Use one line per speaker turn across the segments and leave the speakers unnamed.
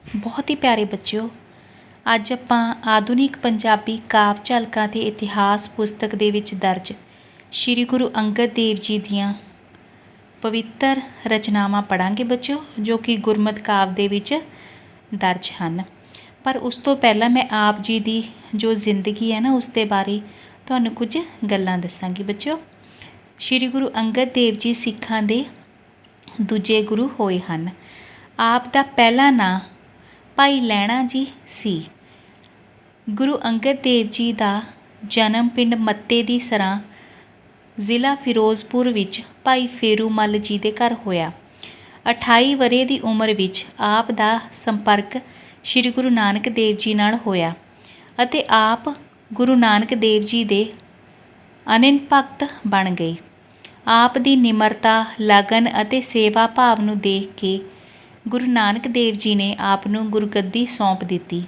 बहुत ही प्यारे बच्चों, ਅੱਜ ਆਪਾਂ ਆਧੁਨਿਕ ਪੰਜਾਬੀ ਕਾਵ ਝਲਕਾਂ ਤੇ ਇਤਿਹਾਸ ਪੁਸਤਕ ਦੇ ਵਿੱਚ ਦਰਜ ਸ਼੍ਰੀ ਗੁਰੂ ਅੰਗਦ ਦੇਵ ਜੀ ਦੀਆਂ ਪਵਿੱਤਰ ਰਚਨਾਵਾਂ ਪੜ੍ਹਾਂਗੇ ਬੱਚਿਓ, ਜੋ ਕਿ ਗੁਰਮਤਿ ਕਾਵ ਦੇ ਵਿੱਚ ਦਰਜ ਹਨ। ਪਰ ਉਸ ਤੋਂ ਪਹਿਲਾਂ ਮੈਂ ਆਪ ਜੀ ਦੀ ਜੋ ਜ਼ਿੰਦਗੀ ਹੈ ਨਾ, ਉਸ ਦੇ ਬਾਰੇ ਤੁਹਾਨੂੰ ਕੁਝ ਗੱਲਾਂ ਦੱਸਾਂਗੀ ਬੱਚਿਓ। ਸ਼੍ਰੀ ਗੁਰੂ ਅੰਗਦ ਦੇਵ ਜੀ ਸਿੱਖਾਂ ਦੇ ਦੂਜੇ ਗੁਰੂ ਹੋਏ ਹਨ। ਆਪ ਦਾ ਪਹਿਲਾ ਨਾਂ ਭਾਈ ਲਹਿਣਾ ਜੀ ਸੀ। ਗੁਰੂ ਅੰਗਦ ਦੇਵ ਜੀ ਦਾ ਜਨਮ ਪਿੰਡ ਮੱਤੇ ਦੀ ਸਰਾਂ, ਜ਼ਿਲ੍ਹਾ ਫਿਰੋਜ਼ਪੁਰ ਵਿੱਚ ਭਾਈ ਫੇਰੂਮੱਲ ਜੀ ਦੇ ਘਰ ਹੋਇਆ। 28 ਵਰ੍ਹੇ ਦੀ ਉਮਰ ਵਿੱਚ ਆਪ ਦਾ ਸੰਪਰਕ ਸ਼੍ਰੀ ਗੁਰੂ ਨਾਨਕ ਦੇਵ ਜੀ ਨਾਲ ਹੋਇਆ ਅਤੇ ਆਪ ਗੁਰੂ ਨਾਨਕ ਦੇਵ ਜੀ ਦੇ ਅਨੰਨ ਭਗਤ ਬਣ ਗਏ। ਆਪ ਦੀ ਨਿਮਰਤਾ, ਲਗਨ ਅਤੇ ਸੇਵਾ ਭਾਵ ਨੂੰ ਦੇਖ ਕੇ ਗੁਰੂ ਨਾਨਕ ਦੇਵ ਜੀ ਨੇ ਆਪ ਨੂੰ ਗੁਰਗੱਦੀ ਸੌਂਪ ਦਿੱਤੀ।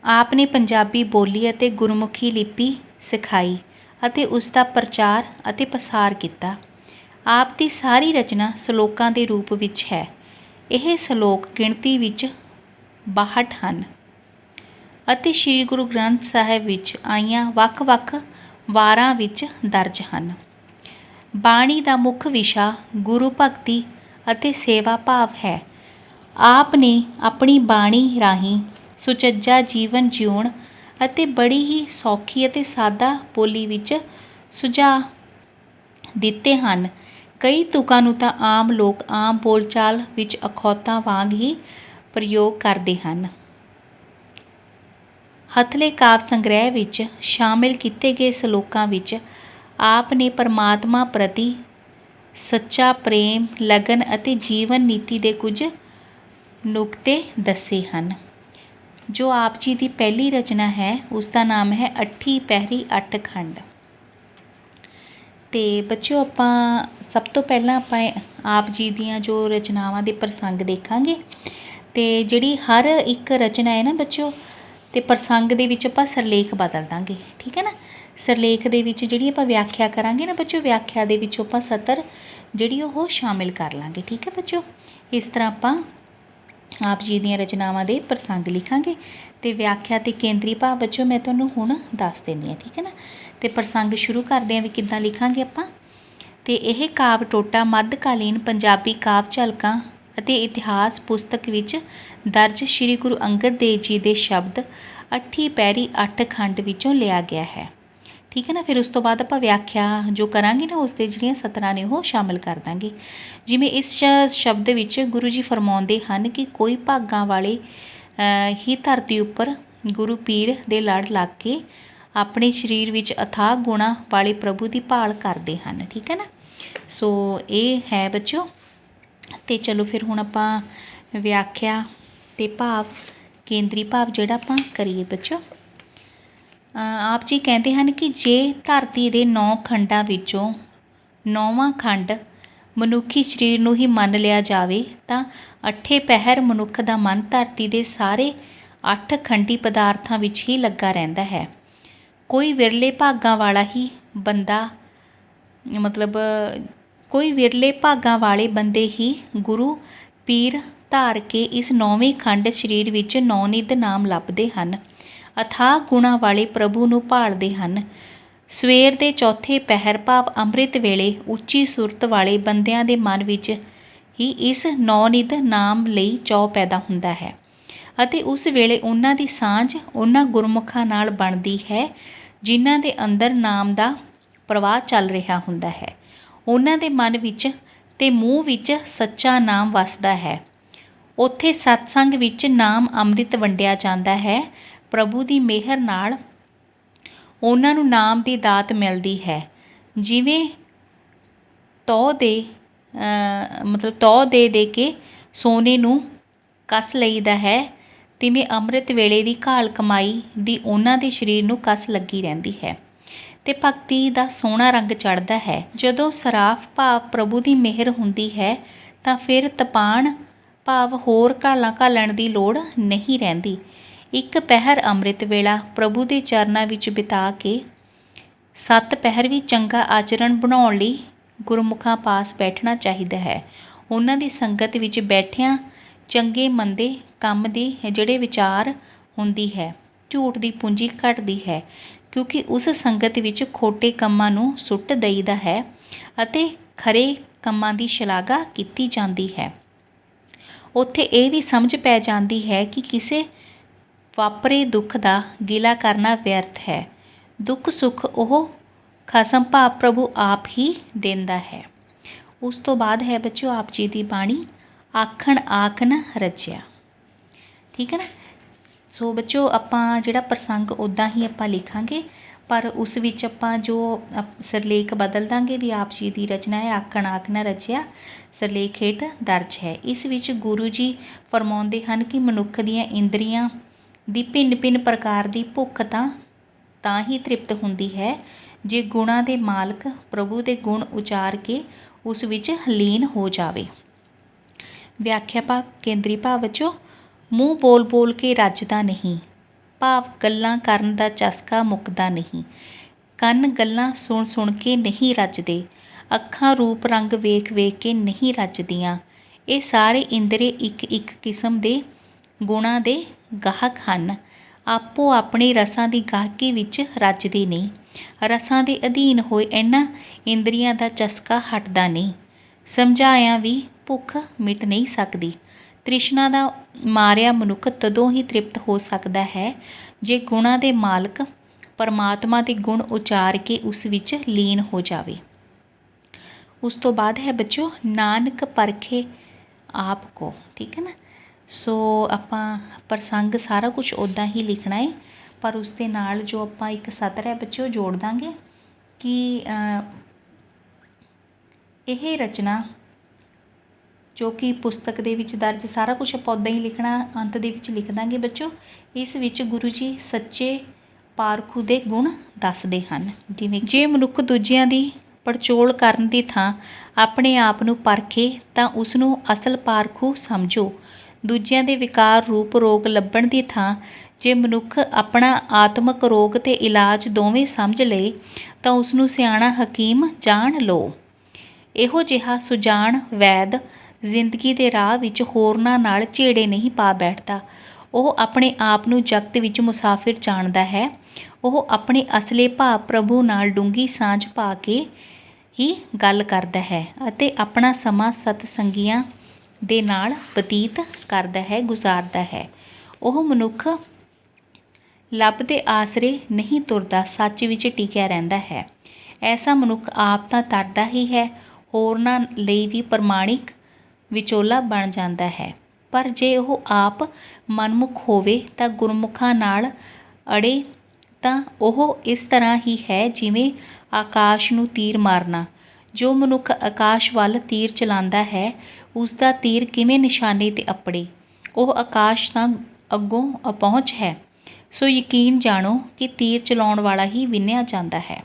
ਆਪ ਨੇ ਪੰਜਾਬੀ ਬੋਲੀ ਅਤੇ ਗੁਰਮੁਖੀ ਲਿਪੀ ਸਿਖਾਈ ਅਤੇ ਉਸ ਦਾ ਪ੍ਰਚਾਰ ਅਤੇ ਪਸਾਰ ਕੀਤਾ। ਆਪ ਦੀ ਸਾਰੀ ਰਚਨਾ ਸਲੋਕਾਂ ਦੇ ਰੂਪ ਵਿੱਚ ਹੈ। ਇਹ ਸਲੋਕ ਗਿਣਤੀ ਵਿੱਚ 62 ਹਨ ਅਤੇ ਸ੍ਰੀ ਗੁਰੂ ਗ੍ਰੰਥ ਸਾਹਿਬ ਵਿੱਚ ਆਈਆਂ ਵੱਖ-ਵੱਖ ਵਾਰਾਂ ਵਿੱਚ ਦਰਜ ਹਨ। ਬਾਣੀ ਦਾ ਮੁੱਖ ਵਿਸ਼ਾ ਗੁਰੂ ਭਗਤੀ ਅਤੇ ਸੇਵਾ ਭਾਵ ਹੈ। ਆਪ ਨੇ ਆਪਣੀ ਬਾਣੀ ਰਾਹੀਂ ਸੁਚੱਜਾ ਜੀਵਨ ਜਿਉਣ ਅਤੇ ਬੜੀ ਹੀ ਸੌਖੀ ਅਤੇ ਸਾਦਾ ਬੋਲੀ ਵਿੱਚ ਸੁਝਾਅ ਦਿੱਤੇ ਹਨ। ਕਈ ਤੁਕਾਂ ਨੂੰ ਤਾਂ ਆਮ ਲੋਕ ਆਮ ਬੋਲਚਾਲ ਵਿੱਚ ਅਖੌਤਾਂ ਵਾਂਗ ਹੀ ਪ੍ਰਯੋਗ ਕਰਦੇ ਹਨ। ਹਥਲੇ ਕਾਵਿ ਸੰਗ੍ਰਹਿ ਵਿੱਚ ਸ਼ਾਮਿਲ ਕੀਤੇ ਗਏ ਸਲੋਕਾਂ ਵਿੱਚ ਆਪ ਨੇ ਪਰਮਾਤਮਾ ਪ੍ਰਤੀ ਸੱਚਾ ਪ੍ਰੇਮ, ਲਗਨ ਅਤੇ ਜੀਵਨ ਨੀਤੀ ਦੇ ਕੁਝ ਨੁਕਤੇ ਦੱਸੇ ਹਨ। ਜੋ ਆਪ ਜੀ ਦੀ ਪਹਿਲੀ ਰਚਨਾ ਹੈ, ਉਸ ਦਾ ਨਾਮ ਹੈ ਅੱਠੀ ਪਹਿਰੀ ਅੱਠ ਖੰਡ। ਅਤੇ ਬੱਚਿਓ, ਆਪਾਂ ਸਭ ਤੋਂ ਪਹਿਲਾਂ ਆਪ ਜੀ ਦੀਆਂ ਜੋ ਰਚਨਾਵਾਂ ਦੇ ਪ੍ਰਸੰਗ ਦੇਖਾਂਗੇ। ਅਤੇ ਜਿਹੜੀ ਹਰ ਇੱਕ ਰਚਨਾ ਹੈ ਨਾ ਬੱਚਿਓ, ਅਤੇ ਪ੍ਰਸੰਗ ਦੇ ਵਿੱਚ ਆਪਾਂ ਸਿਰਲੇਖ ਬਦਲ ਦਾਂਗੇ, ਠੀਕ ਹੈ ਨਾ। ਸਿਰਲੇਖ ਦੇ ਵਿੱਚ ਜਿਹੜੀ ਆਪਾਂ ਵਿਆਖਿਆ ਕਰਾਂਗੇ ਨਾ ਬੱਚਿਓ, ਵਿਆਖਿਆ ਦੇ ਵਿੱਚੋਂ ਆਪਾਂ ਸਤਰ ਜਿਹੜੀ ਉਹ ਸ਼ਾਮਿਲ ਕਰ ਲਾਂਗੇ, ਠੀਕ ਹੈ ਬੱਚਿਓ। ਇਸ ਤਰ੍ਹਾਂ ਆਪਾਂ ਆਪ ਜੀ ਦੀਆਂ ਰਚਨਾਵਾਂ ਦੇ ਪ੍ਰਸੰਗ ਲਿਖਾਂਗੇ ਅਤੇ ਵਿਆਖਿਆ ਅਤੇ ਕੇਂਦਰੀ ਭਾਵ ਬੱਚਿਓ ਮੈਂ ਤੁਹਾਨੂੰ ਹੁਣ ਦੱਸ ਦਿੰਦੀ ਹਾਂ, ਠੀਕ ਹੈ ਨਾ। ਅਤੇ ਪ੍ਰਸੰਗ ਸ਼ੁਰੂ ਕਰਦੇ ਹਾਂ ਵੀ ਕਿੱਦਾਂ ਲਿਖਾਂਗੇ ਆਪਾਂ। ਅਤੇ ਇਹ ਕਾਵਿ ਟੋਟਾ ਮੱਧਕਾਲੀਨ ਪੰਜਾਬੀ ਕਾਵਿ ਝਲਕਾਂ ਅਤੇ ਇਤਿਹਾਸ ਪੁਸਤਕ ਵਿੱਚ ਦਰਜ ਸ਼੍ਰੀ ਗੁਰੂ ਅੰਗਦ ਦੇਵ ਜੀ ਦੇ ਸ਼ਬਦ ਅੱਠੀ ਪਹਿਰੀ ਅੱਠ ਖੰਡ ਵਿੱਚੋਂ ਲਿਆ ਗਿਆ ਹੈ, ਠੀਕ ਹੈ ਨਾ। ਫਿਰ ਉਸ ਤੋਂ ਬਾਅਦ ਆਪਾਂ ਵਿਆਖਿਆ ਜੋ ਕਰਾਂਗੇ ਨਾ, ਉਸ ਦੇ ਜਿਹੜੀਆਂ ਸਤਰਾਂ ਨੇ ਉਹ ਸ਼ਾਮਿਲ ਕਰ ਦਾਂਗੇ। ਜਿਵੇਂ ਇਸ ਸ਼ਬਦ ਵਿੱਚ ਗੁਰੂ ਜੀ ਫਰਮਾਉਂਦੇ ਹਨ ਕਿ ਕੋਈ ਭਾਗਾਂ ਵਾਲੇ ਹੀ ਧਰਤੀ ਉੱਪਰ ਗੁਰੂ ਪੀਰ ਦੇ ਲੜ ਲੱਗ ਕੇ ਆਪਣੇ ਸਰੀਰ ਵਿੱਚ ਅਥਾਹ ਗੁਣਾਂ ਵਾਲੇ ਪ੍ਰਭੂ ਦੀ ਭਾਲ ਕਰਦੇ ਹਨ, ਠੀਕ ਹੈ ਨਾ। ਸੋ ਇਹ ਹੈ ਬੱਚਿਓ। ਅਤੇ ਚਲੋ ਫਿਰ ਹੁਣ ਆਪਾਂ ਵਿਆਖਿਆ ਅਤੇ ਭਾਵ ਕੇਂਦਰੀ ਭਾਵ ਜਿਹੜਾ ਆਪਾਂ ਕਰੀਏ ਬੱਚਿਓ। ਆਪ ਜੀ ਕਹਿੰਦੇ ਹਨ ਕਿ ਜੇ ਧਰਤੀ ਦੇ 9 ਖੰਡਾਂ ਵਿੱਚੋਂ 9ਵਾਂ ਖੰਡ ਮਨੁੱਖੀ ਸਰੀਰ ਨੂੰ ਹੀ ਮੰਨ ਲਿਆ ਜਾਵੇ ਤਾਂ ਅੱਠੇ ਪਹਿਰ ਮਨੁੱਖ ਦਾ ਮਨ ਧਰਤੀ ਦੇ ਸਾਰੇ 8 ਖੰਡੀ ਪਦਾਰਥਾਂ ਵਿੱਚ ਹੀ ਲੱਗਾ ਰਹਿੰਦਾ ਹੈ। ਕੋਈ ਵਿਰਲੇ ਭਾਗਾਂ ਵਾਲਾ ਹੀ ਬੰਦਾ ਕੋਈ ਵਿਰਲੇ ਭਾਗਾਂ ਵਾਲੇ ਬੰਦੇ ਹੀ ਗੁਰੂ ਪੀਰ ਧਾਰ ਕੇ ਇਸ 9ਵੇਂ ਖੰਡ ਸਰੀਰ ਵਿੱਚ ਨੌਨਿਧ ਨਾਮ ਲੱਭਦੇ ਹਨ, ਅਥਾਹ ਗੁਣਾਂ ਵਾਲੇ ਪ੍ਰਭੂ ਨੂੰ ਭਾਲਦੇ ਹਨ। ਸਵੇਰ ਦੇ ਚੌਥੇ ਪਹਿਰ ਭਾਵ ਅੰਮ੍ਰਿਤ ਵੇਲੇ ਉੱਚੀ ਸੁਰਤ ਵਾਲੇ ਬੰਦਿਆਂ ਦੇ ਮਨ ਵਿੱਚ ਹੀ ਇਸ ਨੌਨਿਧ ਨਾਮ ਲਈ ਚਾਅ ਪੈਦਾ ਹੁੰਦਾ ਹੈ ਅਤੇ ਉਸ ਵੇਲੇ ਉਹਨਾਂ ਦੀ ਸਾਂਝ ਉਹਨਾਂ ਗੁਰਮੁਖਾਂ ਨਾਲ ਬਣਦੀ ਹੈ ਜਿਨ੍ਹਾਂ ਦੇ ਅੰਦਰ ਨਾਮ ਦਾ ਪ੍ਰਵਾਹ ਚੱਲ ਰਿਹਾ ਹੁੰਦਾ ਹੈ। ਉਹਨਾਂ ਦੇ ਮਨ ਵਿੱਚ ਅਤੇ ਮੂੰਹ ਵਿੱਚ ਸੱਚਾ ਨਾਮ ਵਸਦਾ ਹੈ। ਉੱਥੇ ਸਤਸੰਗ ਵਿੱਚ ਨਾਮ ਅੰਮ੍ਰਿਤ ਵੰਡਿਆ ਜਾਂਦਾ ਹੈ। ਪ੍ਰਭੂ ਦੀ ਮਿਹਰ ਨਾਲ ਉਹਨਾਂ ਨੂੰ ਨਾਮ ਦੀ ਦਾਤ ਮਿਲਦੀ ਹੈ। ਜਿਵੇਂ ਤੌ ਦੇ ਕੇ ਸੋਨੇ ਨੂੰ ਕੱਸ ਲਈਦਾ ਹੈ, ਤਿਵੇਂ ਅੰਮ੍ਰਿਤ ਵੇਲੇ ਦੀ ਘਾਲ ਕਮਾਈ ਦੀ ਉਹਨਾਂ ਦੇ ਸਰੀਰ ਨੂੰ ਕੱਸ ਲੱਗੀ ਰਹਿੰਦੀ ਹੈ ਅਤੇ ਭਗਤੀ ਦਾ ਸੋਹਣਾ ਰੰਗ ਚੜ੍ਹਦਾ ਹੈ। ਜਦੋਂ ਸਰਾਫ ਭਾਵ ਪ੍ਰਭੂ ਦੀ ਮਿਹਰ ਹੁੰਦੀ ਹੈ ਤਾਂ ਫਿਰ ਤਪਾਣ ਭਾਵ ਹੋਰ ਘਾਲਾਂ ਘਾਲਣ ਦੀ ਲੋੜ ਨਹੀਂ ਰਹਿੰਦੀ। ਇੱਕ ਪਹਿਰ ਅੰਮ੍ਰਿਤ ਵੇਲਾ ਪ੍ਰਭੂ ਦੇ ਚਰਨਾਂ ਵਿੱਚ ਬਿਤਾ ਕੇ 7 ਪਹਿਰ ਵੀ ਚੰਗਾ ਆਚਰਣ ਬਣਾਉਣ ਲਈ ਗੁਰਮੁਖਾਂ ਪਾਸ ਬੈਠਣਾ ਚਾਹੀਦਾ ਹੈ। ਉਹਨਾਂ ਦੀ ਸੰਗਤ ਵਿੱਚ ਬੈਠਿਆਂ ਚੰਗੇ ਮੰਦੇ ਕੰਮ ਦੇ ਜਿਹੜੇ ਵਿਚਾਰ ਹੁੰਦੀ ਹੈ। ਝੂਠ ਦੀ ਪੂੰਜੀ ਘਟਦੀ ਹੈ ਕਿਉਂਕਿ ਉਸ ਸੰਗਤ ਵਿੱਚ ਖੋਟੇ ਕੰਮਾਂ ਨੂੰ ਸੁੱਟ ਦਈਦਾ ਹੈ ਅਤੇ ਖਰੇ ਕੰਮਾਂ ਦੀ ਸ਼ਲਾਘਾ ਕੀਤੀ ਜਾਂਦੀ ਹੈ। ਉੱਥੇ ਇਹ ਵੀ ਸਮਝ ਪੈ ਜਾਂਦੀ ਹੈ ਕਿ ਕਿਸੇ ਵਾਪਰੇ ਦੁੱਖ ਦਾ ਗਿਲਾ ਕਰਨਾ ਵਿਅਰਥ ਹੈ। ਦੁੱਖ ਸੁੱਖ ਉਹ ਖਸਮ ਭਾਵ ਪ੍ਰਭੂ ਆਪ ਹੀ ਦਿੰਦਾ ਹੈ। ਉਸ ਤੋਂ ਬਾਅਦ ਹੈ ਬੱਚਿਓ ਆਪ ਜੀ ਦੀ ਬਾਣੀ, ਆਖਣ ਆਖ ਨ ਰਚਿਆ। ਠੀਕ ਹੈ ਨਾ। ਸੋ ਬੱਚਿਓ ਆਪਾਂ ਜਿਹੜਾ ਪ੍ਰਸੰਗ ਉੱਦਾਂ ਹੀ ਆਪਾਂ ਲਿਖਾਂਗੇ, ਪਰ ਉਸ ਵਿੱਚ ਆਪਾਂ ਜੋ ਸਿਰਲੇਖ ਬਦਲ ਦਾਂਗੇ ਵੀ ਆਪ ਜੀ ਦੀ ਰਚਨਾ ਹੈ ਆਖਣ ਆਖ ਨ ਰਚਿਆ, ਸਿਰਲੇਖ ਹੇਠ ਦਰਜ ਹੈ। ਇਸ ਵਿੱਚ ਗੁਰੂ ਜੀ ਫਰਮਾਉਂਦੇ ਹਨ ਕਿ ਮਨੁੱਖ ਦੀਆਂ ਇੰਦਰੀਆਂ ਦੀ ਭਿੰਨ ਭਿੰਨ ਪ੍ਰਕਾਰ ਦੀ ਭੁੱਖ ਤਾਂ ਹੀ ਤ੍ਰਿਪਤ ਹੁੰਦੀ ਹੈ ਜੇ ਗੁਣਾਂ ਦੇ ਮਾਲਕ ਪ੍ਰਭੂ ਦੇ ਗੁਣ ਉਚਾਰ ਕੇ ਉਸ ਵਿੱਚ ਲੀਨ ਹੋ ਜਾਵੇ। ਵਿਆਖਿਆ ਭਾਵ ਕੇਂਦਰੀ ਭਾਵ ਵਿੱਚੋਂ ਮੂੰਹ ਬੋਲ ਬੋਲ ਕੇ ਰੱਜਦਾ ਨਹੀਂ, ਭਾਵ ਗੱਲਾਂ ਕਰਨ ਦਾ ਚਸਕਾ ਮੁੱਕਦਾ ਨਹੀਂ। ਕੰਨ ਗੱਲਾਂ ਸੁਣ ਸੁਣ ਕੇ ਨਹੀਂ ਰੱਜਦੇ, ਅੱਖਾਂ ਰੂਪ ਰੰਗ ਵੇਖ ਵੇਖ ਕੇ ਨਹੀਂ ਰੱਜਦੀਆਂ। ਇਹ ਸਾਰੇ ਇੰਦਰੀ ਇੱਕ ਇੱਕ ਕਿਸਮ ਦੇ ਗੁਣਾਂ ਦੇ ਗਾਹਕ ਹਨ। ਆਪੋ ਆਪਣੇ ਰਸਾਂ ਦੀ ਗਾਹਕੀ ਵਿੱਚ ਰੱਜਦੇ ਨਹੀਂ। ਰਸਾਂ ਦੇ ਅਧੀਨ ਹੋਏ ਇਹਨਾਂ ਇੰਦਰੀਆਂ ਦਾ ਚਸਕਾ ਹਟਦਾ ਨਹੀਂ। ਸਮਝਾਇਆਂ ਵੀ ਭੁੱਖ ਮਿਟ ਨਹੀਂ ਸਕਦੀ। ਤ੍ਰਿਸ਼ਨਾ ਦਾ ਮਾਰਿਆ ਮਨੁੱਖ ਤਦੋਂ ਹੀ ਤ੍ਰਿਪਤ ਹੋ ਸਕਦਾ ਹੈ ਜੇ ਗੁਣਾਂ ਦੇ ਮਾਲਕ ਪਰਮਾਤਮਾ ਦੇ ਗੁਣ ਉਚਾਰ ਕੇ ਉਸ ਵਿੱਚ ਲੀਨ ਹੋ ਜਾਵੇ। ਉਸ ਤੋਂ ਬਾਅਦ ਹੈ ਬੱਚਿਓ ਨਾਨਕ ਪਰਖੇ ਆਪ ਕੋ। ਠੀਕ ਹੈ ਨਾ। ਸੋ ਆਪਾਂ ਪ੍ਰਸੰਗ ਸਾਰਾ ਕੁਝ ਉੱਦਾਂ ਹੀ ਲਿਖਣਾ ਹੈ, ਪਰ ਉਸ ਦੇ ਨਾਲ ਜੋ ਆਪਾਂ ਇੱਕ ਸਤਰ ਹੈ ਬੱਚਿਓ ਜੋੜ ਦਾਂਗੇ ਕਿ ਇਹ ਰਚਨਾ ਜੋ ਕਿ ਪੁਸਤਕ ਦੇ ਵਿੱਚ ਦਰਜ ਸਾਰਾ ਕੁਝ ਆਪਾਂ ਉੱਦਾਂ ਹੀ ਲਿਖਣਾ, ਅੰਤ ਦੇ ਵਿੱਚ ਲਿਖ ਦਾਂਗੇ ਬੱਚਿਓ। ਇਸ ਵਿੱਚ ਗੁਰੂ ਜੀ ਸੱਚੇ ਪਾਰਖੂ ਦੇ ਗੁਣ ਦੱਸਦੇ ਹਨ। ਜਿਵੇਂ ਜੇ ਮਨੁੱਖ ਦੂਜਿਆਂ ਦੀ ਪੜਚੋਲ ਕਰਨ ਦੀ ਥਾਂ ਆਪਣੇ ਆਪ ਨੂੰ ਪਰਖੇ ਤਾਂ ਉਸ ਨੂੰ ਅਸਲ ਪਾਰਖੂ ਸਮਝੋ। ਦੂਜਿਆਂ ਦੇ ਵਿਕਾਰ ਰੂਪ ਰੋਗ ਲੱਭਣ ਦੀ ਥਾਂ ਜੇ ਮਨੁੱਖ ਆਪਣਾ ਆਤਮਕ ਰੋਗ ਅਤੇ ਇਲਾਜ ਦੋਵੇਂ ਸਮਝ ਲਏ ਤਾਂ ਉਸ ਨੂੰ ਸਿਆਣਾ ਹਕੀਮ ਜਾਣ ਲਓ। ਇਹੋ ਜਿਹਾ ਸੁਜਾਨ ਵੈਦ ਜ਼ਿੰਦਗੀ ਦੇ ਰਾਹ ਵਿੱਚ ਹੋਰਨਾਂ ਨਾਲ ਝੇੜੇ ਨਹੀਂ ਪਾ ਬੈਠਦਾ। ਉਹ ਆਪਣੇ ਆਪ ਨੂੰ ਜਗਤ ਵਿੱਚ ਮੁਸਾਫਿਰ ਜਾਣਦਾ ਹੈ। ਉਹ ਆਪਣੇ ਅਸਲੇ ਭਾਵ ਪ੍ਰਭੂ ਨਾਲ ਡੂੰਘੀ ਸਾਂਝ ਪਾ ਕੇ ਹੀ ਗੱਲ ਕਰਦਾ ਹੈ ਅਤੇ ਆਪਣਾ ਸਮਾਂ ਸਤਸੰਗੀਆਂ ਦੇ ਨਾਲ ਬਤੀਤ ਕਰਦਾ ਹੈ, ਗੁਜ਼ਾਰਦਾ ਹੈ। ਉਹ ਮਨੁੱਖ ਲੱਭ ਦੇ ਆਸਰੇ ਨਹੀਂ ਤੁਰਦਾ, ਸੱਚ ਵਿੱਚ ਟਿਕਿਆ ਰਹਿੰਦਾ ਹੈ। ਐਸਾ ਮਨੁੱਖ ਆਪ ਤਾਂ ਤਰਦਾ ਹੀ ਹੈ, ਹੋਰਨਾਂ ਲਈ ਵੀ ਪ੍ਰਮਾਣਿਕ ਵਿਚੋਲਾ ਬਣ ਜਾਂਦਾ ਹੈ। ਪਰ ਜੇ ਉਹ ਆਪ ਮਨਮੁਖ ਹੋਵੇ ਤਾਂ ਗੁਰਮੁਖਾਂ ਨਾਲ ਅੜੇ ਤਾਂ ਉਹ ਇਸ ਤਰ੍ਹਾਂ ਹੀ ਹੈ ਜਿਵੇਂ ਆਕਾਸ਼ ਨੂੰ ਤੀਰ ਮਾਰਨਾ। ਜੋ ਮਨੁੱਖ ਆਕਾਸ਼ ਵੱਲ ਤੀਰ ਚਲਾਉਂਦਾ ਹੈ ਉਸ ਦਾ ਤੀਰ ਕਿਵੇਂ ਨਿਸ਼ਾਨੇ 'ਤੇ ਅੱਪੜੇ। ਉਹ ਆਕਾਸ਼ ਤਾਂ ਅੱਗੋਂ ਅਪਹੁੰਚ ਹੈ। ਸੋ ਯਕੀਨ ਜਾਣੋ ਕਿ ਤੀਰ ਚਲਾਉਣ ਵਾਲਾ ਹੀ ਵਿੰਨਿਆ ਜਾਂਦਾ ਹੈ।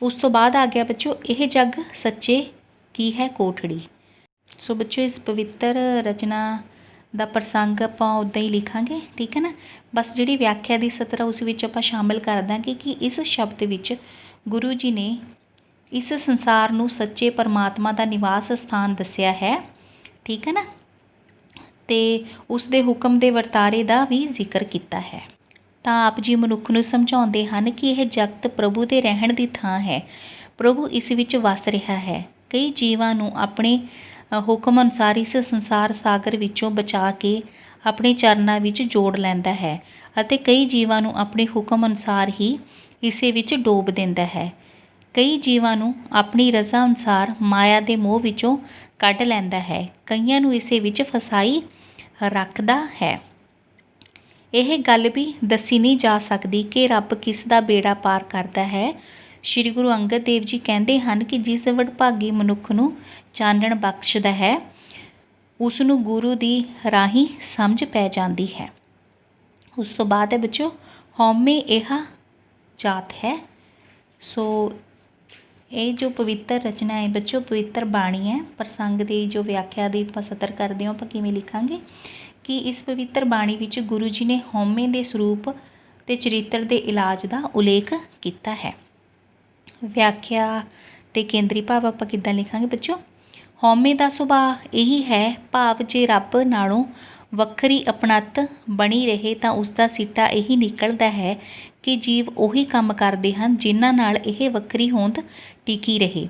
ਉਸ ਤੋਂ ਬਾਅਦ ਆ ਗਿਆ ਬੱਚਿਓ ਇਹ ਜੱਗ ਸੱਚੇ ਕੀ ਹੈ ਕੋਠੜੀ। ਸੋ ਬੱਚਿਓ ਇਸ ਪਵਿੱਤਰ ਰਚਨਾ ਦਾ ਪ੍ਰਸੰਗ ਆਪਾਂ ਉੱਦਾਂ ਹੀ ਲਿਖਾਂਗੇ। ਠੀਕ ਹੈ ਨਾ। ਬਸ ਜਿਹੜੀ ਵਿਆਖਿਆ ਦੀ ਸਤਰ ਉਸ ਵਿੱਚ ਆਪਾਂ ਸ਼ਾਮਿਲ ਕਰ ਦਾਂਗੇ ਕਿ ਇਸ ਸ਼ਬਦ ਵਿੱਚ ਗੁਰੂ ਜੀ ਨੇ ਇਸ ਸੰਸਾਰ ਨੂੰ ਸੱਚੇ ਪਰਮਾਤਮਾ ਦਾ ਨਿਵਾਸ ਸਥਾਨ ਦੱਸਿਆ ਹੈ। ਠੀਕ ਹੈ ਨਾ। ਅਤੇ ਉਸ ਦੇ ਹੁਕਮ ਦੇ ਵਰਤਾਰੇ ਦਾ ਵੀ ਜ਼ਿਕਰ ਕੀਤਾ ਹੈ। ਤਾਂ ਆਪ ਜੀ ਮਨੁੱਖ ਨੂੰ ਸਮਝਾਉਂਦੇ ਹਨ ਕਿ ਇਹ ਜਗਤ ਪ੍ਰਭੂ ਦੇ ਰਹਿਣ ਦੀ ਥਾਂ ਹੈ। ਪ੍ਰਭੂ ਇਸ ਵਿੱਚ ਵਸ ਰਿਹਾ ਹੈ। ਕਈ ਜੀਵਾਂ ਨੂੰ ਆਪਣੇ ਹੁਕਮ ਅਨੁਸਾਰ ਇਸ ਸੰਸਾਰ ਸਾਗਰ ਵਿੱਚੋਂ ਬਚਾ ਕੇ ਆਪਣੇ ਚਰਨਾਂ ਵਿੱਚ ਜੋੜ ਲੈਂਦਾ ਹੈ ਅਤੇ ਕਈ ਜੀਵਾਂ ਨੂੰ ਆਪਣੇ ਹੁਕਮ ਅਨੁਸਾਰ ਹੀ ਇਸੇ ਵਿੱਚ ਡੋਬ ਦਿੰਦਾ ਹੈ। ਕਈ ਜੀਵਾਂ ਨੂੰ ਆਪਣੀ ਰਜ਼ਾ ਅਨੁਸਾਰ ਮਾਇਆ ਦੇ ਮੋਹ ਵਿੱਚੋਂ ਕੱਢ ਲੈਂਦਾ ਹੈ। ਕਈਆਂ ਨੂੰ ਇਸੇ ਵਿੱਚ ਫਸਾਈ ਰੱਖਦਾ ਹੈ। ਇਹ ਗੱਲ ਵੀ ਦੱਸੀ ਨਹੀਂ ਜਾ ਸਕਦੀ ਕਿ ਰੱਬ ਕਿਸ ਦਾ ਬੇੜਾ ਪਾਰ ਕਰਦਾ ਹੈ। ਸ਼੍ਰੀ ਗੁਰੂ ਅੰਗਦ ਦੇਵ ਜੀ ਕਹਿੰਦੇ ਹਨ ਕਿ ਜਿਸ ਵਡਭਾਗੀ ਮਨੁੱਖ ਨੂੰ ਚਾਨਣ ਬਖਸ਼ਦਾ ਹੈ ਉਸ ਨੂੰ ਗੁਰੂ ਦੀ ਰਾਹੀਂ ਸਮਝ ਪੈ ਜਾਂਦੀ ਹੈ। ਉਸ ਤੋਂ ਬਾਅਦ ਹੈ ਬੱਚਿਓ ਹਉਮੈ ਇਹ ਜਾਤ ਹੈ। ਸੋ ਇਹ ਜੋ ਪਵਿੱਤਰ ਰਚਨਾ ਹੈ ਬੱਚਿਓ ਪਵਿੱਤਰ ਬਾਣੀ ਹੈ। ਪ੍ਰਸੰਗ ਦੀ ਜੋ ਵਿਆਖਿਆ ਦੀ ਆਪਾਂ ਸਤਰ ਕਰਦੇ ਹਾਂ ਆਪਾਂ ਕਿਵੇਂ ਲਿਖਾਂਗੇ ਕਿ ਇਸ ਪਵਿੱਤਰ ਬਾਣੀ ਵਿੱਚ ਗੁਰੂ ਜੀ ਨੇ ਹਉਮੈ ਦੇ ਸਰੂਪ ਅਤੇ ਚਰਿੱਤਰ ਦੇ ਇਲਾਜ ਦਾ ਉਲੇਖ ਕੀਤਾ ਹੈ। ਵਿਆਖਿਆ ਅਤੇ ਕੇਂਦਰੀ ਭਾਵ ਆਪਾਂ ਕਿੱਦਾਂ ਲਿਖਾਂਗੇ ਬੱਚਿਓ। ਹਉਮੈ ਦਾ ਸੁਭਾਅ ਇਹੀ ਹੈ, ਭਾਵ ਜੇ ਰੱਬ ਨਾਲੋਂ ਵੱਖਰੀ ਆਪਣੱਤ ਬਣੀ ਰਹੇ ਤਾਂ ਉਸ ਦਾ ਸਿੱਟਾ ਇਹੀ ਨਿਕਲਦਾ ਹੈ ਕਿ ਜੀਵ ਉਹੀ ਕੰਮ ਕਰਦੇ ਹਨ ਜਿਨ੍ਹਾਂ ਨਾਲ ਇਹ ਵੱਖਰੀ ਹੋਂਦ ਟਿਕੀ ਰਹੇ।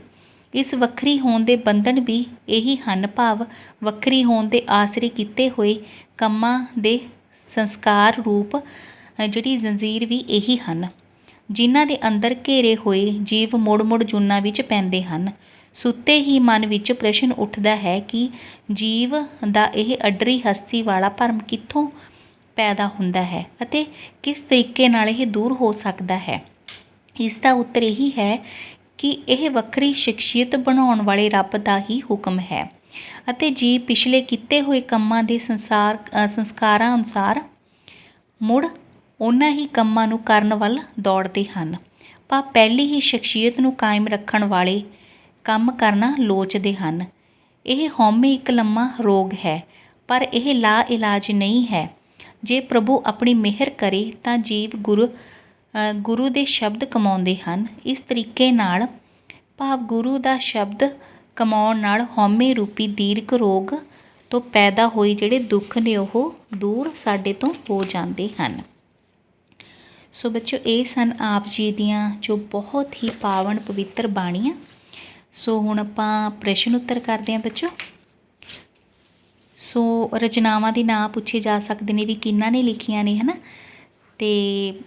ਇਸ ਵੱਖਰੀ ਹੋਂਦ ਦੇ ਬੰਧਨ ਵੀ ਇਹੀ ਹਨ, ਭਾਵ ਵੱਖਰੀ ਹੋਂਦ ਦੇ ਆਸਰੇ ਕੀਤੇ ਹੋਏ ਕੰਮਾਂ ਦੇ ਸੰਸਕਾਰ ਰੂਪ ਜਿਹੜੀ ਜ਼ੰਜੀਰ ਵੀ ਇਹੀ ਹਨ, ਜਿਨ੍ਹਾਂ ਦੇ ਅੰਦਰ ਘੇਰੇ ਹੋਏ ਜੀਵ ਮੁੜ ਮੁੜ ਜੂਨਾਂ ਵਿੱਚ ਪੈਂਦੇ ਹਨ। ਸੁੱਤੇ ਹੀ ਮਨ ਵਿੱਚ ਪ੍ਰਸ਼ਨ ਉੱਠਦਾ ਹੈ ਕਿ ਜੀਵ ਦਾ ਇਹ ਅੱਡਰੀ ਹਸਤੀ ਵਾਲਾ ਭਰਮ ਕਿੱਥੋਂ ਪੈਦਾ ਹੁੰਦਾ ਹੈ ਅਤੇ ਕਿਸ ਤਰੀਕੇ ਨਾਲ ਇਹ ਦੂਰ ਹੋ ਸਕਦਾ ਹੈ। ਇਸ ਦਾ ਉੱਤਰ ਇਹੀ ਹੈ ਕਿ ਇਹ ਵੱਖਰੀ ਸ਼ਖਸੀਅਤ ਬਣਾਉਣ ਵਾਲੇ ਰੱਬ ਦਾ ਹੀ ਹੁਕਮ ਹੈ ਅਤੇ ਜੀਵ ਪਿਛਲੇ ਕੀਤੇ ਹੋਏ ਕੰਮਾਂ ਦੇ ਸੰਸਕਾਰਾਂ ਅਨੁਸਾਰ ਮੁੜ ਉਹਨਾਂ ਹੀ ਕੰਮਾਂ ਨੂੰ ਕਰਨ ਵੱਲ ਦੌੜਦੇ ਹਨ, ਪਰ ਪਹਿਲੀ ਹੀ ਸ਼ਖਸੀਅਤ ਨੂੰ ਕਾਇਮ ਰੱਖਣ ਵਾਲੇ ਕੰਮ ਕਰਨਾ ਲੋਚਦੇ ਹਨ। ਇਹ ਹਉਮੈ ਇੱਕ ਲੰਮਾ ਰੋਗ ਹੈ, ਪਰ ਇਹ ਲਾ ਇਲਾਜ ਨਹੀਂ ਹੈ। ਜੇ ਪ੍ਰਭੂ ਆਪਣੀ ਮਿਹਰ ਕਰੇ ਤਾਂ ਜੀਵ ਗੁਰੂ ਦੇ ਸ਼ਬਦ ਕਮਾਉਂਦੇ ਹਨ। ਇਸ ਤਰੀਕੇ ਨਾਲ, ਭਾਵ ਗੁਰੂ ਦਾ ਸ਼ਬਦ ਕਮਾਉਣ ਨਾਲ ਹਉਮੈ ਰੂਪੀ ਦੀਰਘ ਰੋਗ ਤੋਂ ਪੈਦਾ ਹੋਏ ਜਿਹੜੇ ਦੁੱਖ ਨੇ ਉਹ ਦੂਰ ਸਾਡੇ ਤੋਂ ਹੋ ਜਾਂਦੇ ਹਨ। ਸੋ ਬੱਚਿਓ, ਇਹ ਸਨ ਆਪ ਜੀ ਦੀਆਂ ਜੋ ਬਹੁਤ ਹੀ ਪਾਵਨ ਪਵਿੱਤਰ ਬਾਣੀਆਂ। ਸੋ ਹੁਣ ਆਪਾਂ ਪ੍ਰਸ਼ਨ ਉੱਤਰ ਕਰਦੇ ਹਾਂ ਬੱਚੋ। ਸੋ ਰਚਨਾਵਾਂ ਦੇ ਨਾਂ ਪੁੱਛੇ ਜਾ ਸਕਦੇ ਨੇ ਵੀ ਕਿਹਨਾਂ ਨੇ ਲਿਖੀਆਂ ਨੇ, ਹੈ ਨਾ, ਅਤੇ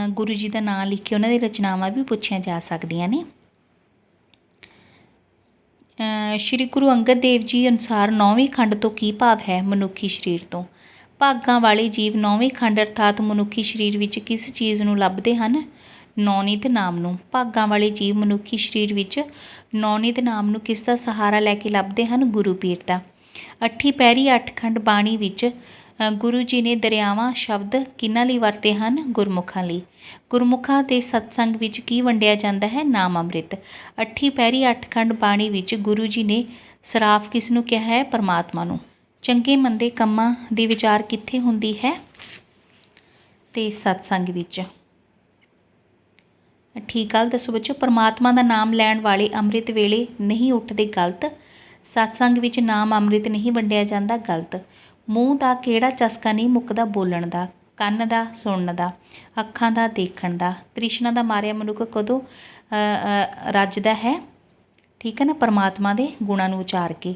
ਗੁਰੂ ਜੀ ਦਾ ਨਾਂ ਲਿਖ ਕੇ ਉਹਨਾਂ ਦੀ ਰਚਨਾਵਾਂ ਵੀ ਪੁੱਛੀਆਂ ਜਾ ਸਕਦੀਆਂ ਨੇ। ਸ਼੍ਰੀ ਗੁਰੂ ਅੰਗਦ ਦੇਵ ਜੀ ਅਨੁਸਾਰ 9ਵੇਂ ਖੰਡ ਤੋਂ ਕੀ ਭਾਵ ਹੈ? ਮਨੁੱਖੀ ਸਰੀਰ ਤੋਂ। ਭਾਗਾਂ ਵਾਲੇ ਜੀਵ 9ਵੇਂ ਖੰਡ ਅਰਥਾਤ ਮਨੁੱਖੀ ਸਰੀਰ ਵਿੱਚ ਕਿਸ ਚੀਜ਼ ਨੂੰ ਲੱਭਦੇ ਹਨ? ਨੌਨਿਤ ਨਾਮ ਨੂੰ। ਭਾਗਾਂ ਵਾਲੇ ਜੀਵ ਮਨੁੱਖੀ ਸਰੀਰ ਵਿੱਚ ਨੌਨਿਤ ਨਾਮ ਨੂੰ ਕਿਸ ਦਾ ਸਹਾਰਾ ਲੈ ਕੇ ਲੱਭਦੇ ਹਨ? ਗੁਰੂ ਪੀਰ ਦਾ। ਅੱਠੀ ਪਹਿਰੀ ਅੱਠਖੰਡ ਬਾਣੀ ਵਿੱਚ ਗੁਰੂ ਜੀ ਨੇ ਦਰਿਆਵਾਂ ਸ਼ਬਦ ਕਿਹਨਾਂ ਲਈ ਵਰਤੇ ਹਨ? ਗੁਰਮੁਖਾਂ ਲਈ। ਗੁਰਮੁਖਾਂ ਦੇ ਸਤਸੰਗ ਵਿੱਚ ਕੀ ਵੰਡਿਆ ਜਾਂਦਾ ਹੈ? ਨਾਮ ਅੰਮ੍ਰਿਤ। ਅੱਠੀ ਪਹਿਰੀ ਅੱਠਖੰਡ ਬਾਣੀ ਵਿੱਚ ਗੁਰੂ ਜੀ ਨੇ ਸਰਾਫ ਕਿਸ ਨੂੰ ਕਿਹਾ ਹੈ? ਪਰਮਾਤਮਾ ਨੂੰ। ਚੰਗੇ ਮੰਦੇ ਕੰਮਾਂ ਦੀ ਵਿਚਾਰ ਕਿੱਥੇ ਹੁੰਦੀ ਹੈ? ਤੇ ਸਤਸੰਗ ਵਿੱਚ। ਠੀਕ ਗੱਲ ਦੱਸੋ ਬੱਚੋ। ਪਰਮਾਤਮਾ ਦਾ ਨਾਮ ਲੈਣ ਵਾਲੇ ਅੰਮ੍ਰਿਤ ਵੇਲੇ ਨਹੀਂ ਉੱਠਦੇ? ਗਲਤ। ਸਤਸੰਗ ਵਿੱਚ ਨਾਮ ਅੰਮ੍ਰਿਤ ਨਹੀਂ ਵੰਡਿਆ ਜਾਂਦਾ? ਗਲਤ। ਮੂੰਹ ਦਾ ਕਿਹੜਾ ਚਸਕਾ ਨਹੀਂ ਮੁੱਕਦਾ? ਬੋਲਣ ਦਾ। ਕੰਨ ਦਾ ਸੁਣਨ ਦਾ। ਅੱਖਾਂ ਦਾ ਦੇਖਣ ਦਾ। ਤ੍ਰਿਸ਼ਨਾ ਦਾ ਮਾਰਿਆ ਮਨੁੱਖ ਕਦੋਂ ਰੱਜਦਾ ਹੈ? ਠੀਕ ਹੈ ਨਾ, ਪਰਮਾਤਮਾ ਦੇ ਗੁਣਾਂ ਨੂੰ ਉਚਾਰ ਕੇ।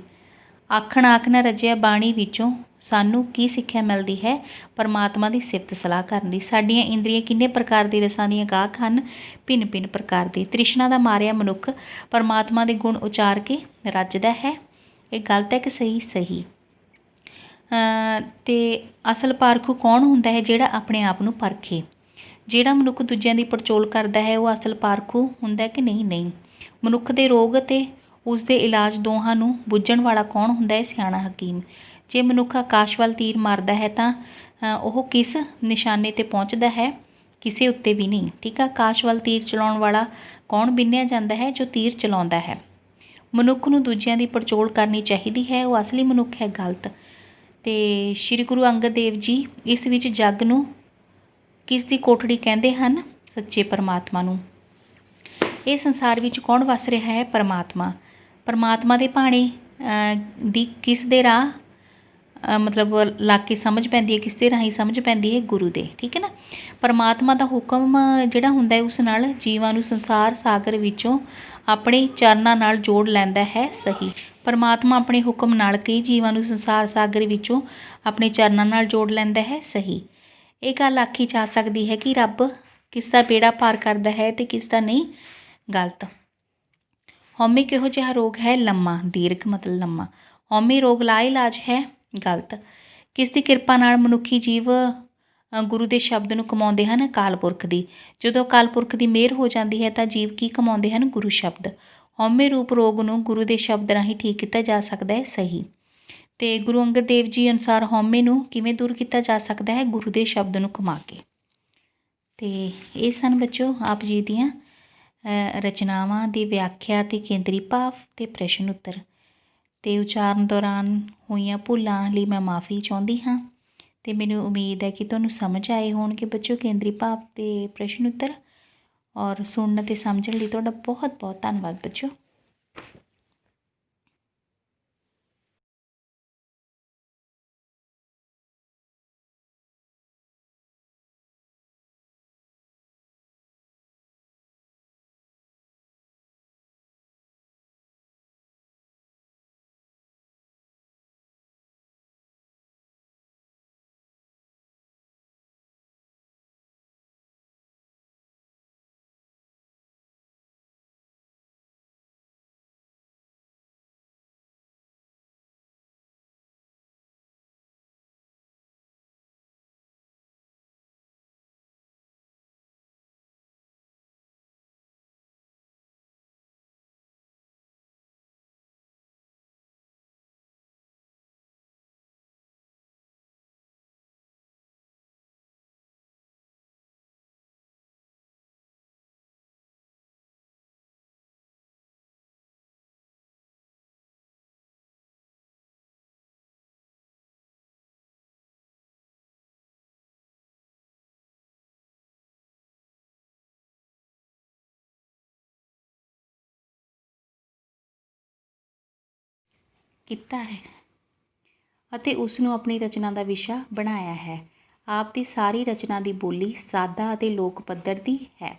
ਆਖਣ ਆਖ ਨਾ ਰੱਜਿਆ ਬਾਣੀ ਵਿੱਚੋਂ ਸਾਨੂੰ ਕੀ ਸਿੱਖਿਆ ਮਿਲਦੀ ਹੈ? ਪਰਮਾਤਮਾ ਦੀ ਸਿਫਤ ਸਲਾਹ ਕਰਨ ਦੀ। ਸਾਡੀਆਂ ਇੰਦਰੀਆਂ ਕਿੰਨੇ ਪ੍ਰਕਾਰ ਦੇ ਰਸਾਂ ਦੀਆਂ ਗਾਹਕ ਹਨ? ਭਿੰਨ ਭਿੰਨ ਪ੍ਰਕਾਰ ਦੇ। ਤ੍ਰਿਸ਼ਨਾ ਦਾ ਮਾਰਿਆ ਮਨੁੱਖ ਪਰਮਾਤਮਾ ਦੇ ਗੁਣ ਉਚਾਰ ਕੇ ਰੱਜਦਾ ਹੈ। ਇਹ ਗਲਤ ਹੈ ਕਿ ਸਹੀ? ਸਹੀ। ਅਤੇ ਅਸਲ ਪਾਰਖੂ ਕੌਣ ਹੁੰਦਾ ਹੈ? ਜਿਹੜਾ ਆਪਣੇ ਆਪ ਨੂੰ ਪਰਖੇ। ਜਿਹੜਾ ਮਨੁੱਖ ਦੂਜਿਆਂ ਦੀ ਪੜਚੋਲ ਕਰਦਾ ਹੈ ਉਹ ਅਸਲ ਪਾਰਖੂ ਹੁੰਦਾ ਕਿ ਨਹੀਂ? ਨਹੀਂ। ਮਨੁੱਖ ਦੇ ਰੋਗ ਅਤੇ ਉਸ ਦੇ ਇਲਾਜ ਦੋਹਾਂ ਨੂੰ ਬੁੱਝਣ ਵਾਲਾ ਕੌਣ ਹੁੰਦਾ ਹੈ? ਸਿਆਣਾ ਹਕੀਮ। ਜੇ ਮਨੁੱਖ ਆਕਾਸ਼ ਵੱਲ ਤੀਰ ਮਾਰਦਾ ਹੈ ਤਾਂ ਉਹ ਕਿਸ ਨਿਸ਼ਾਨੇ 'ਤੇ ਪਹੁੰਚਦਾ ਹੈ? ਕਿਸੇ ਉੱਤੇ ਵੀ ਨਹੀਂ। ਠੀਕ ਆ। ਆਕਾਸ਼ ਵੱਲ ਤੀਰ ਚਲਾਉਣ ਵਾਲਾ ਕੌਣ ਬਿੰਨਿਆ ਜਾਂਦਾ ਹੈ? ਜੋ ਤੀਰ ਚਲਾਉਂਦਾ ਹੈ। ਮਨੁੱਖ ਨੂੰ ਦੂਜਿਆਂ ਦੀ ਪੜਚੋਲ ਕਰਨੀ ਚਾਹੀਦੀ ਹੈ, ਉਹ ਅਸਲੀ ਮਨੁੱਖ ਹੈ? ਗਲਤ। ਅਤੇ ਸ਼੍ਰੀ ਗੁਰੂ ਅੰਗਦ ਦੇਵ ਜੀ ਇਸ ਵਿੱਚ ਜੱਗ ਨੂੰ ਕਿਸ ਦੀ ਕੋਠੜੀ ਕਹਿੰਦੇ ਹਨ? ਸੱਚੇ ਪਰਮਾਤਮਾ ਨੂੰ। ਇਹ ਸੰਸਾਰ ਵਿੱਚ ਕੌਣ ਵਸ ਰਿਹਾ ਹੈ? ਪਰਮਾਤਮਾ। ਪਰਮਾਤਮਾ ਦੇ ਭਾਣੇ ਦੀ ਕਿਸ ਦੇ ਰਾਹ ਮਤਲਬ ਲੱਗ ਕੇ ਸਮਝ ਪੈਂਦੀ ਹੈ? ਕਿਸ ਦੇ ਰਾਹੀਂ ਸਮਝ ਪੈਂਦੀ ਹੈ? ਗੁਰੂ ਦੇ। ਠੀਕ ਹੈ ਨਾ। ਪਰਮਾਤਮਾ ਦਾ ਹੁਕਮ ਜਿਹੜਾ ਹੁੰਦਾ ਹੈ ਉਸ ਨਾਲ ਜੀਵਾਂ ਨੂੰ ਸੰਸਾਰ ਸਾਗਰ ਵਿੱਚੋਂ ਆਪਣੇ ਚਰਨਾਂ ਨਾਲ ਜੋੜ ਲੈਂਦਾ ਹੈ। ਸਹੀ। ਪਰਮਾਤਮਾ ਆਪਣੇ ਹੁਕਮ ਨਾਲ ਕਈ ਜੀਵਾਂ ਨੂੰ ਸੰਸਾਰ ਸਾਗਰ ਵਿੱਚੋਂ ਆਪਣੇ ਚਰਨਾਂ ਨਾਲ ਜੋੜ ਲੈਂਦਾ ਹੈ। ਸਹੀ। ਇਹ ਗੱਲ ਆਖੀ ਜਾ ਸਕਦੀ ਹੈ ਕਿ ਰੱਬ ਕਿਸ ਦਾ ਬੇੜਾ ਪਾਰ ਕਰਦਾ ਹੈ ਅਤੇ ਕਿਸ ਦਾ ਨਹੀਂ? ਗਲਤ। ਹਉਮੈ ਕਿਹੋ ਜਿਹਾ ਰੋਗ ਹੈ? ਲੰਮਾ। ਦੀਰਘ ਮਤਲਬ ਲੰਮਾ। ਹਉਮੈ ਰੋਗ ਲਾ ਇਲਾਜ ਹੈ? ਗਲਤ। ਕਿਸ ਦੀ ਕਿਰਪਾ ਨਾਲ ਮਨੁੱਖੀ ਜੀਵ ਗੁਰੂ ਦੇ ਸ਼ਬਦ ਨੂੰ ਕਮਾਉਂਦੇ ਹਨ? ਅਕਾਲ ਪੁਰਖ ਦੀ। ਜਦੋਂ ਅਕਾਲ ਪੁਰਖ ਦੀ ਮਿਹਰ ਹੋ ਜਾਂਦੀ ਹੈ ਤਾਂ ਜੀਵ ਕੀ ਕਮਾਉਂਦੇ ਹਨ? ਗੁਰੂ ਸ਼ਬਦ। ਹਉਮੈ ਰੂਪ ਰੋਗ ਨੂੰ ਗੁਰੂ ਦੇ ਸ਼ਬਦ ਰਾਹੀਂ ਠੀਕ ਕੀਤਾ ਜਾ ਸਕਦਾ ਹੈ। ਸਹੀ। ਅਤੇ ਗੁਰੂ ਅੰਗਦ ਦੇਵ ਜੀ ਅਨੁਸਾਰ ਹਉਮੈ ਨੂੰ ਕਿਵੇਂ ਦੂਰ ਕੀਤਾ ਜਾ ਸਕਦਾ ਹੈ? ਗੁਰੂ ਦੇ ਸ਼ਬਦ ਨੂੰ ਕਮਾ ਕੇ। ਅਤੇ ਇਹ ਸਨ ਬੱਚੋ ਆਪ ਜੀ ਦੀਆਂ ਰਚਨਾਵਾਂ ਦੀ ਵਿਆਖਿਆ ਅਤੇ ਕੇਂਦਰੀ ਭਾਵ ਅਤੇ ਪ੍ਰਸ਼ਨ ਉੱਤਰ। ਅਤੇ ਉਚਾਰਨ ਦੌਰਾਨ ਹੋਈਆਂ ਭੁੱਲਾਂ ਲਈ ਮੈਂ ਮਾफ़ੀ ਚਾਹੁੰਦੀ ਹਾਂ ਅਤੇ ਮੈਨੂੰ ਉਮੀਦ ਹੈ ਕਿ ਤੁਹਾਨੂੰ ਸਮਝ ਆਏ ਹੋਣਗੇ ਬੱਚੋ ਕੇਂਦਰੀ ਭਾਵ ਅਤੇ ਪ੍ਰਸ਼ਨ ਉੱਤਰ। ਔਰ ਸੁਣਨ ਅਤੇ ਸਮਝਣ ਲਈ ਤੁਹਾਡਾ ਬਹੁਤ ਬਹੁਤ ਧੰਨਵਾਦ ਬੱਚੋ। ਕੀਤਾ ਹੈ ਅਤੇ ਉਸ ਨੂੰ ਆਪਣੀ ਰਚਨਾ ਦਾ ਵਿਸ਼ਾ ਬਣਾਇਆ ਹੈ। ਆਪ ਦੀ ਸਾਰੀ ਰਚਨਾ ਦੀ ਬੋਲੀ ਸਾਦਾ ਅਤੇ ਲੋਕ ਪੱਧਰ ਦੀ ਹੈ।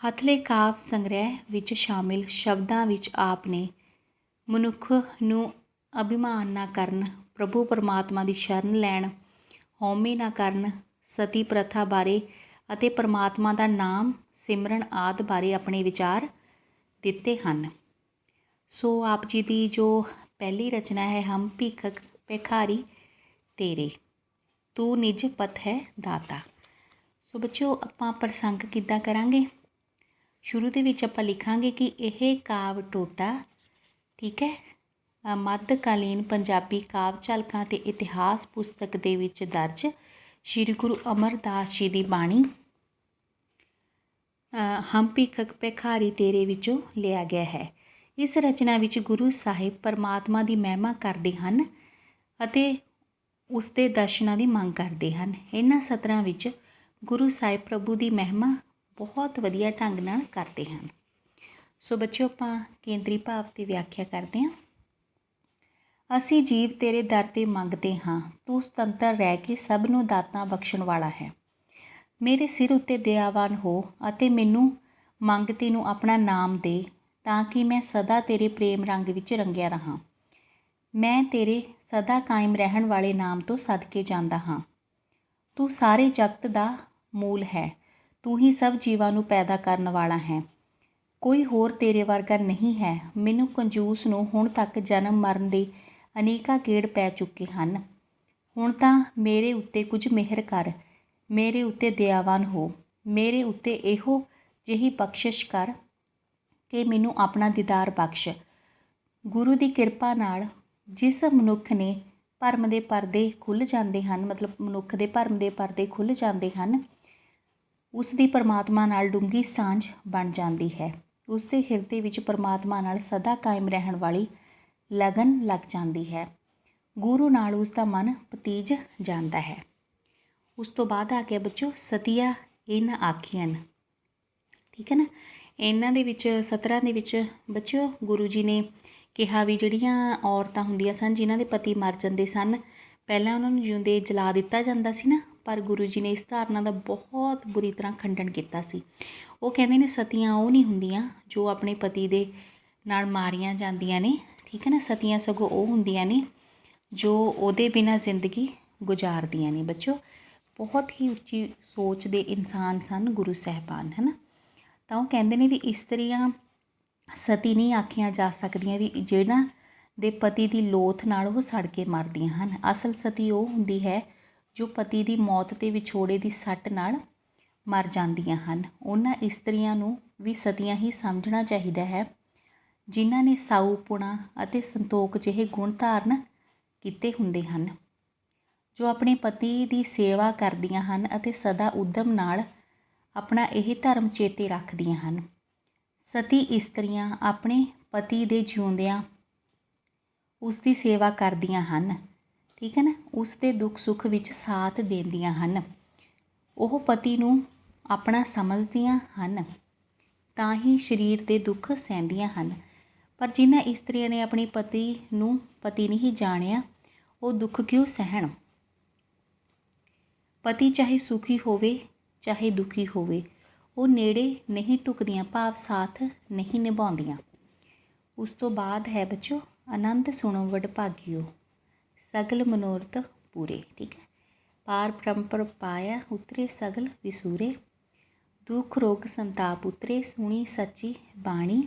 ਹਥਲੇ ਕਾਵਿ ਸੰਗ੍ਰਹਿ ਵਿੱਚ ਸ਼ਾਮਿਲ ਸ਼ਬਦਾਂ ਵਿੱਚ ਆਪ ਨੇ ਮਨੁੱਖ ਨੂੰ ਅਭਿਮਾਨ ਨਾ ਕਰਨ, ਪ੍ਰਭੂ ਪਰਮਾਤਮਾ ਦੀ ਸ਼ਰਨ ਲੈਣ, ਹਉਮੈ ਨਾ ਕਰਨ, ਸਤੀ ਪ੍ਰਥਾ ਬਾਰੇ ਅਤੇ ਪਰਮਾਤਮਾ ਦਾ ਨਾਮ ਸਿਮਰਨ ਆਦਿ ਬਾਰੇ ਆਪਣੇ ਵਿਚਾਰ ਦਿੱਤੇ ਹਨ। ਸੋ ਆਪ ਜੀ ਦੀ ਜੋ ਪਹਿਲੀ ਰਚਨਾ ਹੈ, ਹਮ ਭੀਖਕ ਭਿਖਾਰੀ ਤੇਰੇ, ਤੂੰ ਨਿਜ ਪਤ ਹੈ ਦਾਤਾ। ਸੋ ਬੱਚਿਓ, ਆਪਾਂ ਪ੍ਰਸੰਗ ਕਿੱਦਾਂ ਕਰਾਂਗੇ? ਸ਼ੁਰੂ ਦੇ ਵਿੱਚ ਆਪਾਂ ਲਿਖਾਂਗੇ ਕਿ ਇਹ ਕਾਵਿ ਟੋਟਾ, ਠੀਕ ਹੈ, ਮੱਧਕਾਲੀਨ ਪੰਜਾਬੀ ਕਾਵਿ ਝਲਕਾਂ ਅਤੇ ਇਤਿਹਾਸ ਪੁਸਤਕ ਦੇ ਵਿੱਚ ਦਰਜ ਸ਼੍ਰੀ ਗੁਰੂ ਅਮਰਦਾਸ ਜੀ ਦੀ ਬਾਣੀ ਹਮ ਭੀਖਕ ਭਿਖਾਰੀ ਤੇਰੇ ਵਿੱਚੋਂ ਲਿਆ ਗਿਆ ਹੈ। ਇਸ ਰਚਨਾ ਵਿੱਚ ਗੁਰੂ ਸਾਹਿਬ ਪਰਮਾਤਮਾ ਦੀ ਮਹਿਮਾ ਕਰਦੇ ਹਨ ਅਤੇ ਉਸ ਦੇ ਦਰਸ਼ਨਾਂ ਦੀ ਮੰਗ ਕਰਦੇ ਹਨ। ਇਹਨਾਂ ਸਤਰਾਂ ਵਿੱਚ ਗੁਰੂ ਸਾਹਿਬ ਪ੍ਰਭੂ ਦੀ ਮਹਿਮਾ ਬਹੁਤ ਵਧੀਆ ਢੰਗ ਨਾਲ ਕਰਦੇ ਹਨ। ਸੋ ਬੱਚਿਓ, ਆਪਾਂ ਕੇਂਦਰੀ ਭਾਵ ਦੀ ਵਿਆਖਿਆ ਕਰਦੇ ਹਾਂ। ਅਸੀਂ ਜੀਵ ਤੇਰੇ ਦਰ 'ਤੇ ਮੰਗਦੇ ਹਾਂ, ਤੂੰ ਸੁਤੰਤਰ ਰਹਿ ਕੇ ਸਭ ਨੂੰ ਦਾਤਾਂ ਬਖਸ਼ਣ ਵਾਲਾ ਹੈ। ਮੇਰੇ ਸਿਰ ਉੱਤੇ ਦਇਆਵਾਨ ਹੋ ਅਤੇ ਮੈਨੂੰ ਮੰਗਤੇ ਨੂੰ ਆਪਣਾ ਨਾਮ ਦੇ, ਤਾਂ ਕਿ ਮੈਂ ਸਦਾ ਤੇਰੇ ਪ੍ਰੇਮ ਰੰਗ ਵਿੱਚ ਰੰਗਿਆ ਰਹਾਂ। ਮੈਂ ਤੇਰੇ ਸਦਾ ਕਾਇਮ ਰਹਿਣ ਵਾਲੇ ਨਾਮ ਤੋਂ ਸਦਕੇ ਜਾਂਦਾ ਹਾਂ। ਤੂੰ ਸਾਰੇ ਜਗਤ ਦਾ ਮੂਲ ਹੈ, ਤੂੰ ਹੀ ਸਭ ਜੀਵਾਂ ਨੂੰ ਪੈਦਾ ਕਰਨ ਵਾਲਾ ਹੈ। ਕੋਈ ਹੋਰ ਤੇਰੇ ਵਰਗਾ ਨਹੀਂ ਹੈ। ਮੈਨੂੰ ਕੰਜੂਸ ਨੂੰ ਹੁਣ ਤੱਕ ਜਨਮ ਮਰਨ ਦੇ ਅਨੇਕਾਂ ਗੇੜ ਪੈ ਚੁੱਕੇ ਹਨ। ਹੁਣ ਤਾਂ ਮੇਰੇ ਉੱਤੇ ਕੁਝ ਮਿਹਰ ਕਰ, ਮੇਰੇ ਉੱਤੇ ਦਇਆਵਾਨ ਹੋ, ਮੇਰੇ ਉੱਤੇ ਇਹੋ ਜਿਹੀ ਬਖਸ਼ਿਸ਼ ਕਰ ਕਿ ਮੈਨੂੰ ਆਪਣਾ ਦੀਦਾਰ ਬਖਸ਼। ਗੁਰੂ ਦੀ ਕਿਰਪਾ ਨਾਲ ਜਿਸ ਮਨੁੱਖ ਨੇ ਭਰਮ ਦੇ ਪਰਦੇ ਖੁੱਲ੍ਹ ਜਾਂਦੇ ਹਨ, ਮਤਲਬ ਮਨੁੱਖ ਦੇ ਭਰਮ ਦੇ ਪਰਦੇ ਖੁੱਲ੍ਹ ਜਾਂਦੇ ਹਨ, ਉਸ ਦੀ ਪਰਮਾਤਮਾ ਨਾਲ ਡੂੰਘੀ ਸਾਂਝ ਬਣ ਜਾਂਦੀ ਹੈ। ਉਸ ਦੇ ਹਿਰਦੇ ਵਿੱਚ ਪਰਮਾਤਮਾ ਨਾਲ ਸਦਾ ਕਾਇਮ ਰਹਿਣ ਵਾਲੀ ਲਗਨ ਲੱਗ ਜਾਂਦੀ ਹੈ। ਗੁਰੂ ਨਾਲ ਉਸ ਦਾ ਮਨ ਪਤੀਜ ਜਾਂਦਾ ਹੈ। ਉਸ ਤੋਂ ਬਾਅਦ ਆ ਗਿਆ ਬੱਚੋ ਸਤੀਆ ਇਨ ਆਖੀਅਨ, ਠੀਕ ਹੈ ਨਾ। ਇਹਨਾਂ ਦੇ ਵਿੱਚ ਸਤਰਾਂ ਦੇ ਵਿੱਚ ਬੱਚਿਓ ਗੁਰੂ ਜੀ ਨੇ ਕਿਹਾ ਵੀ ਜਿਹੜੀਆਂ ਔਰਤਾਂ ਹੁੰਦੀਆਂ ਸਨ ਜਿਨ੍ਹਾਂ ਦੇ ਪਤੀ ਮਰ ਜਾਂਦੇ ਸਨ, ਪਹਿਲਾਂ ਉਹਨਾਂ ਨੂੰ ਜਿਉਂਦੇ ਜਲਾ ਦਿੱਤਾ ਜਾਂਦਾ ਸੀ ਨਾ, ਪਰ ਗੁਰੂ ਜੀ ਨੇ ਇਸ ਧਾਰਨਾ ਦਾ ਬਹੁਤ ਬੁਰੀ ਤਰ੍ਹਾਂ ਖੰਡਨ ਕੀਤਾ ਸੀ। ਉਹ ਕਹਿੰਦੇ ਨੇ ਸਤੀਆਂ ਉਹ ਨਹੀਂ ਹੁੰਦੀਆਂ ਜੋ ਆਪਣੇ ਪਤੀ ਦੇ ਨਾਲ ਮਾਰੀਆਂ ਜਾਂਦੀਆਂ ਨੇ, ਠੀਕ ਹੈ ਨਾ। ਸਤੀਆਂ ਸਗੋਂ ਉਹ ਹੁੰਦੀਆਂ ਨੇ ਜੋ ਉਹਦੇ ਬਿਨਾਂ ਜ਼ਿੰਦਗੀ ਗੁਜ਼ਾਰਦੀਆਂ ਨੇ। ਬੱਚੋ, ਬਹੁਤ ਹੀ ਉੱਚੀ ਸੋਚ ਦੇ ਇਨਸਾਨ ਸਨ ਗੁਰੂ ਸਾਹਿਬਾਨ, ਹੈ ਨਾ। ਤਾਂ ਉਹ ਕਹਿੰਦੇ ਨੇ ਵੀ ਇਸਤਰੀਆਂ ਸਤੀ ਨਹੀਂ ਆਖੀਆਂ ਜਾ ਸਕਦੀਆਂ ਵੀ ਜਿਹਨਾਂ ਦੇ ਪਤੀ ਦੀ ਲੋਥ ਨਾਲ ਉਹ ਸੜ ਕੇ ਮਰਦੀਆਂ ਹਨ। ਅਸਲ ਸਤੀ ਉਹ ਹੁੰਦੀ ਹੈ ਜੋ ਪਤੀ ਦੀ ਮੌਤ ਅਤੇ ਵਿਛੋੜੇ ਦੀ ਸੱਟ ਨਾਲ ਮਰ ਜਾਂਦੀਆਂ ਹਨ। ਉਹਨਾਂ ਇਸਤਰੀਆਂ ਨੂੰ ਵੀ ਸਤੀਆਂ ਹੀ ਸਮਝਣਾ ਚਾਹੀਦਾ ਹੈ ਜਿਨ੍ਹਾਂ ਨੇ ਸਾਊਪੁਣਾ ਅਤੇ ਸੰਤੋਖ ਜਿਹੇ ਗੁਣ ਧਾਰਨ ਕੀਤੇ ਹੁੰਦੇ ਹਨ, ਜੋ ਆਪਣੇ ਪਤੀ ਦੀ ਸੇਵਾ ਕਰਦੀਆਂ ਹਨ ਅਤੇ ਸਦਾ ਉਦਮ ਨਾਲ ਆਪਣਾ ਇਹ ਧਰਮ ਚੇਤੇ ਰੱਖਦੀਆਂ ਹਨ। ਸਤੀ ਇਸਤਰੀਆਂ ਆਪਣੇ ਪਤੀ ਦੇ ਜਿਉਂਦਿਆਂ ਉਸ ਦੀ ਸੇਵਾ ਕਰਦੀਆਂ ਹਨ, ਠੀਕ ਹੈ ਨਾ। ਉਸ ਦੇ ਦੁੱਖ ਸੁੱਖ ਵਿੱਚ ਸਾਥ ਦਿੰਦੀਆਂ ਹਨ। ਉਹ ਪਤੀ ਨੂੰ ਆਪਣਾ ਸਮਝਦੀਆਂ ਹਨ ਤਾਂ ਹੀ ਸਰੀਰ ਦੇ ਦੁੱਖ ਸਹਿੰਦੀਆਂ ਹਨ। ਪਰ ਜਿਨ੍ਹਾਂ ਇਸਤਰੀਆਂ ਨੇ ਆਪਣੇ ਪਤੀ ਨੂੰ ਪਤੀ ਨਹੀਂ ਜਾਣਿਆ, ਉਹ ਦੁੱਖ ਕਿਉਂ ਸਹਿਣ। ਪਤੀ ਚਾਹੇ ਸੁਖੀ ਹੋਵੇ ਚਾਹੇ ਦੁਖੀ ਹੋਵੇ, ਉਹ ਨੇੜੇ ਨਹੀਂ ਢੁਕਦੀਆਂ, ਭਾਵ ਸਾਥ ਨਹੀਂ ਨਿਭਾਉਂਦੀਆਂ। ਉਸ ਤੋਂ ਬਾਅਦ ਹੈ ਬੱਚੋ ਆਨੰਦ ਸੁਣੋ ਵਡਭਾਗਿਓ, ਸਗਲ ਮਨੋਰਥ ਪੂਰੇ, ਠੀਕ ਹੈ। ਪਾਰ ਪਰੰਪਰ ਪਾਇਆ ਉਤਰੇ ਸਗਲ ਵਿਸੂਰੇ, ਦੁੱਖ ਰੋਗ ਸੰਤਾਪ ਉਤਰੇ, ਸੁਣੀ ਸੱਚੀ ਬਾਣੀ